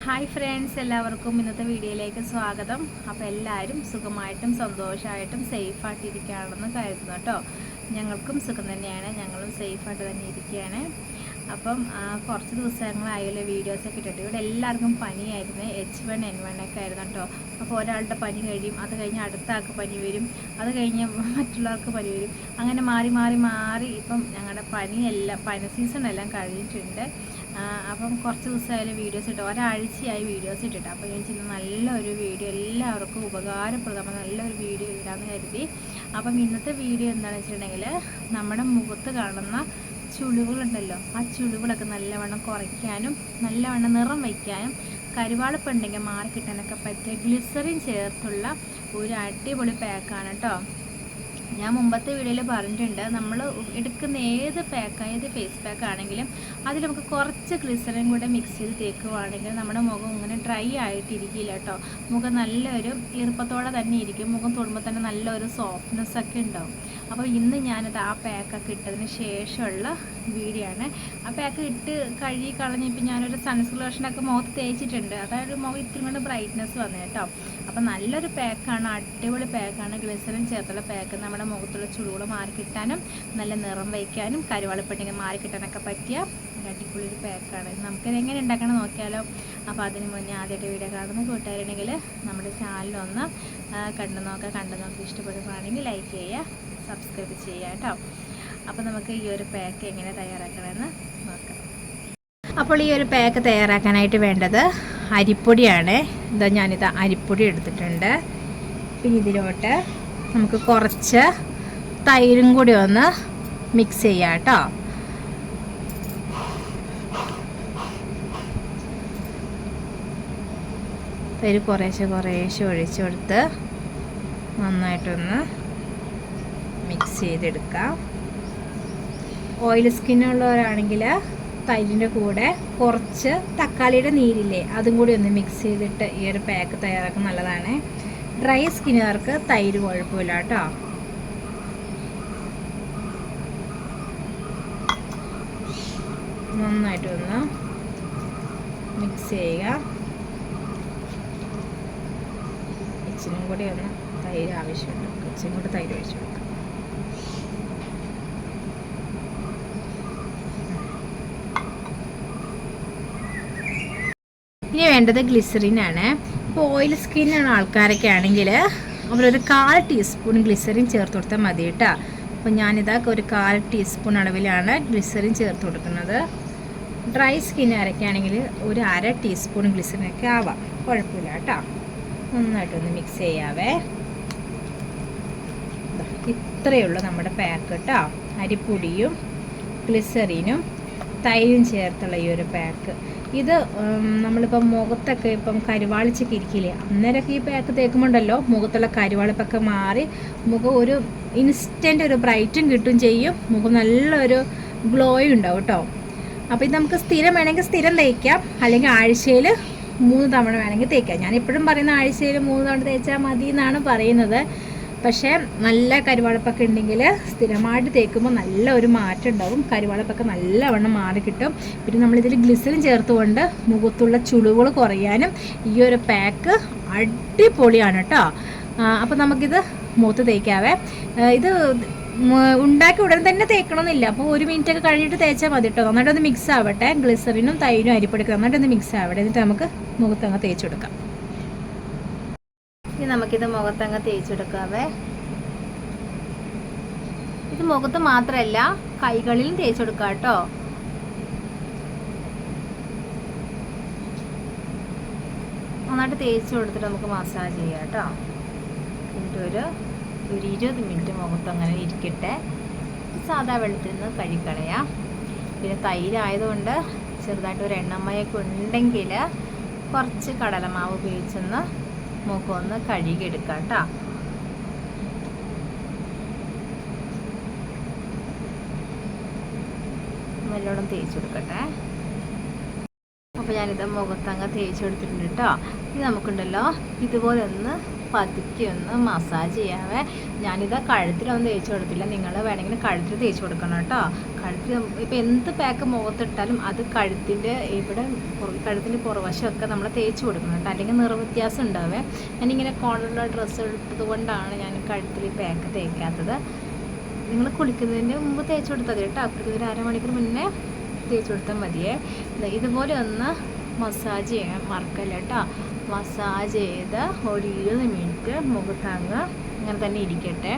Hi friends, എല്ലാവർക്കും ഇന്നത്തെ വീഡിയോയിലേക്ക് സ്വാഗതം. അപ്പോൾ എല്ലാവരും സുഖമായിട്ടും സന്തോഷമായിട്ടും സേഫായിട്ടിരിക്കുകയാണെന്ന് കരുതുന്നു കേട്ടോ. ഞങ്ങൾക്കും സുഖം തന്നെയാണ്, ഞങ്ങളും സേഫായിട്ട് തന്നെ ഇരിക്കുകയാണ്. അപ്പം കുറച്ച് ദിവസങ്ങളായുള്ള വീഡിയോസൊക്കെ ഇട്ടിട്ട് ഇവിടെ എല്ലാവർക്കും പനിയായിരുന്നു. H1N1 ഒക്കെ ആയിരുന്നു കേട്ടോ. അപ്പോൾ ഒരാളുടെ പനി കഴിയും, അത് കഴിഞ്ഞ് അടുത്ത ആൾക്ക് പനി വരും, അത് കഴിഞ്ഞ് മറ്റുള്ളവർക്ക് പനി വരും, അങ്ങനെ മാറി മാറി മാറി ഇപ്പം ഞങ്ങളുടെ പനി സീസൺ എല്ലാം കഴിഞ്ഞിട്ടുണ്ട്. അപ്പം കുറച്ച് ദിവസമായാലും വീഡിയോസ് ഇട്ട് ഒരാഴ്ചയായി വീഡിയോസ് ഇട്ടിട്ട് അപ്പോൾ ഞാൻ ചെയ്യുന്ന നല്ലൊരു വീഡിയോ എല്ലാവർക്കും ഉപകാരപ്രദമായ നല്ലൊരു വീഡിയോ ഇടാമെന്ന് കരുതി. അപ്പം ഇന്നത്തെ വീഡിയോ എന്താണെന്ന് വെച്ചിട്ടുണ്ടെങ്കിൽ നമ്മുടെ മുഖത്ത് കാണുന്ന ചുളിവുകളുണ്ടല്ലോ, ആ ചുളിവുകളൊക്കെ നല്ലവണ്ണം കുറയ്ക്കാനും നല്ലവണ്ണം നിറം വയ്ക്കാനും കരുവാളിപ്പുണ്ടെങ്കിൽ മാറി കിട്ടാനൊക്കെ പറ്റിയ ഗ്ലിസറിൻ ചേർത്തുള്ള ഒരു അടിപൊളി പാക്കാണ് കേട്ടോ. ഞാൻ മുമ്പത്തെ വീഡിയോയിൽ പറഞ്ഞിട്ടുണ്ട്, നമ്മൾ എടുക്കുന്ന ഏത് ഫേസ് പാക്ക് ആണെങ്കിലും അതിൽ നമുക്ക് കുറച്ച് ഗ്ലിസറിൻ കൂടെ മിക്സ് ചെയ്ത് തേക്കുകയാണെങ്കിൽ നമ്മുടെ മുഖം ഇങ്ങനെ ഡ്രൈ ആയിട്ടിരിക്കില്ല കേട്ടോ. മുഖം നല്ലൊരു ഈർപ്പത്തോടെ തന്നെ ഇരിക്കും, മുഖം തൊടുമ്പോൾ തന്നെ നല്ലൊരു സോഫ്റ്റ്നെസ് ഒക്കെ ഉണ്ടാവും. അപ്പോൾ ഇന്ന് ഞാനത് ആ പാക്കൊക്കെ ഇട്ടതിന് ശേഷമുള്ള വീഡിയോ ആണ്. ആ പാക്ക് ഇട്ട് കഴുകി കളഞ്ഞ് ഇപ്പം ഞാനൊരു സൺസ്ക്രീൻ മുഖത്ത് തേച്ചിട്ടുണ്ട്, അതായത് മുഖം ഇത്തിരി കൊണ്ട് ബ്രൈറ്റ്നെസ് വന്നു കേട്ടോ. അപ്പോൾ നല്ലൊരു പാക്കാണ്, അടിപൊളി പാക്കാണ്, ഗ്ലിസറിൻ ചേർത്തുള്ള പാക്ക്. നമ്മുടെ മുഖത്തുള്ള ചുളിവുകൾ മാറിക്കിട്ടാനും നല്ല നിറം വയ്ക്കാനും കരുവാളിപ്പട്ടിക മാറിക്കിട്ടാനൊക്കെ പറ്റിയ ഒരു അടിപൊളി ഒരു പാക്കാണ്. നമുക്കിത് എങ്ങനെ ഉണ്ടാക്കണം നോക്കിയാലോ. അപ്പോൾ അതിന് മുന്നേ ആദ്യമായിട്ട് വീഡിയോ കാണുന്ന കൂട്ടുകാരുണ്ടെങ്കിൽ നമ്മുടെ ചാനലൊന്ന് കണ്ടു നോക്കി ഇഷ്ടപ്പെടുകയാണെങ്കിൽ ലൈക്ക് ചെയ്യുക, സബ്സ്ക്രൈബ് ചെയ്യുക കേട്ടോ. അപ്പോൾ നമുക്ക് ഈ ഒരു പാക്ക് എങ്ങനെ തയ്യാറാക്കണമെന്ന് നോക്കാം. അപ്പോൾ ഈ ഒരു പാക്ക് തയ്യാറാക്കാനായിട്ട് വേണ്ടത് അരിപ്പൊടിയാണ്. ഞാനിത് അരിപ്പൊടി എടുത്തിട്ടുണ്ട്. പിന്നെ ഇതിലോട്ട് നമുക്ക് കുറച്ച് തൈരും കൂടി ഒന്ന് മിക്സ് ചെയ്യാം കേട്ടോ. തൈര് കുറേശ്ശെ ഒഴിച്ചു കൊടുത്ത് നന്നായിട്ടൊന്ന് മിക്സ് ചെയ്തെടുക്കാം. ഓയിൽ സ്കിന്നുള്ളവരാണെങ്കിൽ തൈരിൻ്റെ കൂടെ കുറച്ച് തക്കാളിയുടെ നീരില്ലേ അതും കൂടി ഒന്ന് മിക്സ് ചെയ്തിട്ട് ഈ ഒരു പാക്ക് തയ്യാറാക്കാൻ നല്ലതാണ്. ഡ്രൈ സ്കിന്നുകാർക്ക് തൈര് കുഴപ്പമില്ല കേട്ടോ. നന്നായിട്ടൊന്ന് മിക്സ് ചെയ്യുക. ഇച്ചിനും കൂടി ഒന്ന് തൈര് ആവശ്യമുണ്ട്, ഇച്ചിനും കൂടി തൈര് ഒഴിച്ചു കൊടുക്കാം. ഇനി വേണ്ടത് ഗ്ലിസറിനാണ്. ഇപ്പോൾ ഓയിൽ സ്കിന്നാണ് ആൾക്കാരൊക്കെ ആണെങ്കിൽ അവരൊരു 1/4 ടീസ്പൂൺ ഗ്ലിസറിൻ ചേർത്ത് കൊടുത്താൽ മതി കേട്ടോ. അപ്പോൾ ഞാനിതാ ഒരു 1/4 ടീസ്പൂൺ അളവിലാണ് ഗ്ലിസറിൻ ചേർത്ത് കൊടുക്കുന്നത്. ഡ്രൈ സ്കിന്നുകാരൊക്കെ ആണെങ്കിൽ ഒരു 1/2 ടീസ്പൂൺ ഗ്ലിസറിനൊക്കെ ആവാം, കുഴപ്പമില്ല കേട്ടോ. നന്നായിട്ടൊന്ന് മിക്സ് ചെയ്യാവേ. ഇത്രയേ ഉള്ളൂ നമ്മുടെ പാക്ക് കേട്ടോ. അരിപ്പൊടിയും ഗ്ലിസറിനും തൈരും ചേർത്തുള്ള ഈ ഒരു പാക്ക്. ഇത് നമ്മളിപ്പം മുഖത്തൊക്കെ ഇപ്പം കരുവാളിച്ചൊക്കെ ഇരിക്കില്ലേ, അന്നേരമൊക്കെ ഈ പാക്ക് തേക്കുമ്പോണ്ടല്ലോ മുഖത്തുള്ള കരുവാളിപ്പൊക്കെ മാറി മുഖം ഒരു ഇൻസ്റ്റൻ്റ് ഒരു ബ്രൈറ്റും കിട്ടും ചെയ്യും, മുഖം നല്ലൊരു ഗ്ലോയും ഉണ്ടാവും കേട്ടോ. അപ്പോൾ ഇത് നമുക്ക് സ്ഥിരം വേണമെങ്കിൽ സ്ഥിരം തേക്കാം, അല്ലെങ്കിൽ ആഴ്ചയിൽ 3 തവണ വേണമെങ്കിൽ തേക്കാം. ഞാനിപ്പോഴും പറയുന്ന ആഴ്ചയിൽ 3 തവണ തേച്ചാൽ മതി എന്നാണ് പറയുന്നത്. പക്ഷേ നല്ല കരുവാളിപ്പൊക്കെ ഉണ്ടെങ്കിൽ സ്ഥിരമായിട്ട് തേക്കുമ്പോൾ നല്ല ഒരു മാറ്റം ഉണ്ടാവും, കരുവാളിപ്പൊക്കെ നല്ലവണ്ണം മാറി കിട്ടും. പിന്നെ നമ്മളിതിൽ ഗ്ലിസറിൻ ചേർത്തുകൊണ്ട് മുഖത്തുള്ള ചുളിവുകൾ കുറയാനും ഈ ഒരു പാക്ക് അടിപൊളിയാണ് കേട്ടോ. അപ്പോൾ നമുക്കിത് മുഖത്ത് തേക്കാവേ. ഇത് ഉണ്ടാക്കി ഉടൻ തന്നെ തേക്കണമെന്നില്ല, അപ്പോൾ 1 മിനിറ്റൊക്കെ കഴിഞ്ഞിട്ട് തേച്ചാൽ മതി കേട്ടോ. നന്നായിട്ടൊന്ന് മിക്സ് ആവട്ടെ, ഗ്ലിസറിനും തൈരും അരിപ്പൊടിയൊക്കെ നന്നായിട്ടൊന്ന് മിക്സ് ആവട്ടെ. എന്നിട്ട് നമുക്ക് മുഖത്തങ്ങ് തേച്ച് കൊടുക്കാം. ഇനി നമുക്കിത് മുഖത്തങ്ങ് തേച്ചെടുക്കാവേ. ഇത് മുഖത്ത് മാത്രമല്ല കൈകളിലും തേച്ചെടുക്കാം കേട്ടോ. നന്നായിട്ട് തേച്ച് കൊടുത്തിട്ട് നമുക്ക് മസാജ് ചെയ്യാം കേട്ടോ. എന്നിട്ട് ഒരു 20 മിനിറ്റ് മുഖത്തങ്ങനെ ഇരിക്കട്ടെ. സാധാ വെള്ളത്തിൽ നിന്ന് കഴുകിക്കളയാം. പിന്നെ തൈരായതുകൊണ്ട് ചെറുതായിട്ട് ഒരു എണ്ണമയൊക്കെ ഉണ്ടെങ്കിൽ കുറച്ച് കടലമാവ് ഉപയോഗിച്ചൊന്ന് മുഖം ഒന്ന് കഴുകിയെടുക്കാം കേട്ടോ. നല്ലോണം തേച്ച് കൊടുക്കട്ടെ. അപ്പോൾ ഞാനിത് മുഖത്തങ്ങ് തേച്ച് കൊടുത്തിട്ടുണ്ട് കേട്ടോ. ഇത് നമുക്കുണ്ടല്ലോ ഇതുപോലെ ഒന്ന് പതുക്കെ ഒന്ന് മസാജ് ചെയ്യാവേ. ഞാനിത് കഴുത്തിലൊന്നും തേച്ച് കൊടുത്തില്ല. നിങ്ങൾ വേണമെങ്കിൽ കഴുത്തിൽ തേച്ച് കൊടുക്കണം കേട്ടോ. കഴുത്തിൽ ഇപ്പോൾ എന്ത് പാക്ക് മുഖത്തിട്ടാലും അത് കഴുത്തിൻ്റെ ഇവിടെ കഴുത്തിൻ്റെ പുറവശമൊക്കെ നമ്മൾ തേച്ച് കൊടുക്കണം കേട്ടോ, അല്ലെങ്കിൽ നിറവ്യത്യാസം ഉണ്ടാവേ. ഞാനിങ്ങനെ കോളറുള്ള ഡ്രസ്സ് എടുത്തത് കൊണ്ടാണ് ഞാൻ കഴുത്തിൽ പാക്ക് തേക്കാത്തത്. നിങ്ങൾ കുളിക്കുന്നതിന് മുമ്പ് തേച്ച് കൊടുത്താൽ മതി കേട്ടോ. കുളിക്കുന്നതിന് അരമണിക്കൂർ മുന്നേ തേച്ച് കൊടുത്താൽ മതിയേ. ഇതുപോലെ ഒന്ന് മസാജ് ചെയ്യാൻ മറക്കല്ല കേട്ടോ. മസാജ് ചെയ്ത് ഒരു 20 മിനിറ്റ് മുഖത്തങ്ങ് ഇങ്ങനെ തന്നെ ഇരിക്കട്ടെ.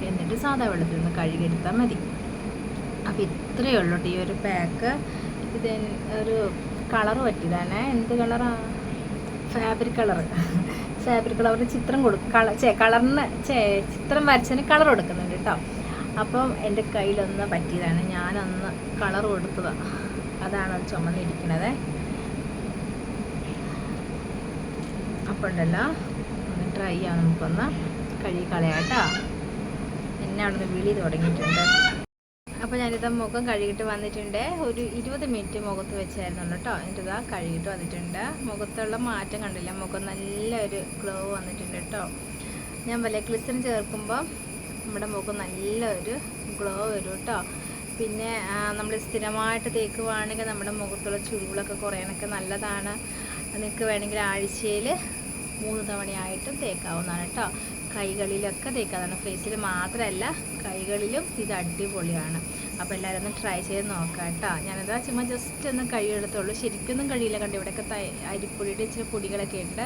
എന്നിട്ട് സാധാ വെള്ളത്തിൽ നിന്ന് കഴുകിയെടുത്താൽ മതി. അപ്പോൾ ഇത്രയേ ഉള്ളൂ കേട്ടോ ഈ ഒരു പാക്ക്. ഇത് ഒരു കളറ് പറ്റിയതാണ്. എന്ത് കളറാണ്? ഫാബ്രിക് കളറിന് ചിത്രം കളറിന് ചിത്രം വരച്ചതിന് കളർ കൊടുക്കുന്നുണ്ട് കേട്ടോ. അപ്പം എൻ്റെ കയ്യിലൊന്ന് പറ്റിയതാണ്, ഞാനൊന്ന് കളർ കൊടുത്തതാണ്, അതാണ് അത് ചുമന്നിരിക്കണത്. അപ്പോൾ ഉണ്ടല്ലോ ഒന്ന് ട്രൈ ചെയ്യാം, നമുക്കൊന്ന് കഴുകി കളയാട്ടോ. എന്നെ അവിടെ നിന്ന് വിളി തുടങ്ങിയിട്ടുണ്ട്. അപ്പോൾ ഞാനിത് മുഖം കഴുകിയിട്ട് വന്നിട്ടുണ്ട്. ഒരു 20 മിനിറ്റ് മുഖത്ത് വെച്ചായിരുന്നു കേട്ടോ. എന്നിട്ട് കഴുകിയിട്ട് വന്നിട്ടുണ്ട്. മുഖത്തുള്ള മാറ്റം കണ്ടില്ല, മുഖം നല്ലൊരു ഗ്ലോ വന്നിട്ടുണ്ട് കേട്ടോ. ഞാൻ വല്ല ഗ്ലിസറിൻ ചേർക്കുമ്പോൾ നമ്മുടെ മുഖം നല്ലൊരു ഗ്ലോ വരും കേട്ടോ. പിന്നെ നമ്മൾ സ്ഥിരമായിട്ട് തേക്കുവാണെങ്കിൽ നമ്മുടെ മുഖത്തുള്ള ചുളിവുകളൊക്കെ കുറയാനൊക്കെ നല്ലതാണ്. നിങ്ങൾക്ക് വേണമെങ്കിൽ ആഴ്ചയിൽ 3 തവണയായിട്ടും തേക്കാവുന്നതാണ് കേട്ടോ. കൈകളിലൊക്കെ തേക്കാവുന്നതാണ്, ഫേസിൽ മാത്രമല്ല കൈകളിലും ഇത് അടിപൊളിയാണ്. അപ്പോൾ എല്ലാവരും ഒന്ന് ട്രൈ ചെയ്ത് നോക്കാം കേട്ടോ. ഞാനത് ചുമ്മാ ജസ്റ്റ് ഒന്ന് കഴിയെടുത്തുള്ളൂ, ശരിക്കൊന്നും കഴിയില്ല. കണ്ടു ഇവിടെയൊക്കെ അരിപ്പൊടിയുടെ ഇച്ചിരി പൊടികളൊക്കെ ഉണ്ട്.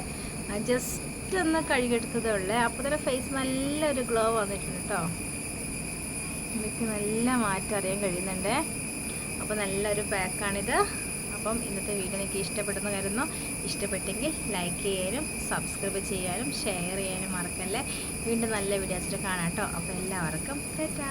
ജസ്റ്റ് ഒന്ന് കഴുകിയെടുത്തതേ ഉള്ളൂ. അപ്പോൾ തന്നെ ഫേസ് നല്ലൊരു ഗ്ലോ വന്നിട്ടുണ്ട് കേട്ടോ. എനിക്ക് നല്ല മാറ്റം അറിയാൻ കഴിയുന്നുണ്ട്. അപ്പോൾ നല്ലൊരു പാക്കാണിത്. അപ്പം ഇന്നത്തെ വീഡിയോ എനിക്ക് ഇഷ്ടപ്പെടുന്ന കരുതുന്നു. ഇഷ്ടപ്പെട്ടെങ്കിൽ ലൈക്ക് ചെയ്യാനും സബ്സ്ക്രൈബ് ചെയ്യാനും ഷെയർ ചെയ്യാനും മറക്കല്ലേ. വീണ്ടും നല്ല വീഡിയോസിൽ കാണാം കേട്ടോ. അപ്പോൾ എല്ലാവർക്കും ടാറ്റാ.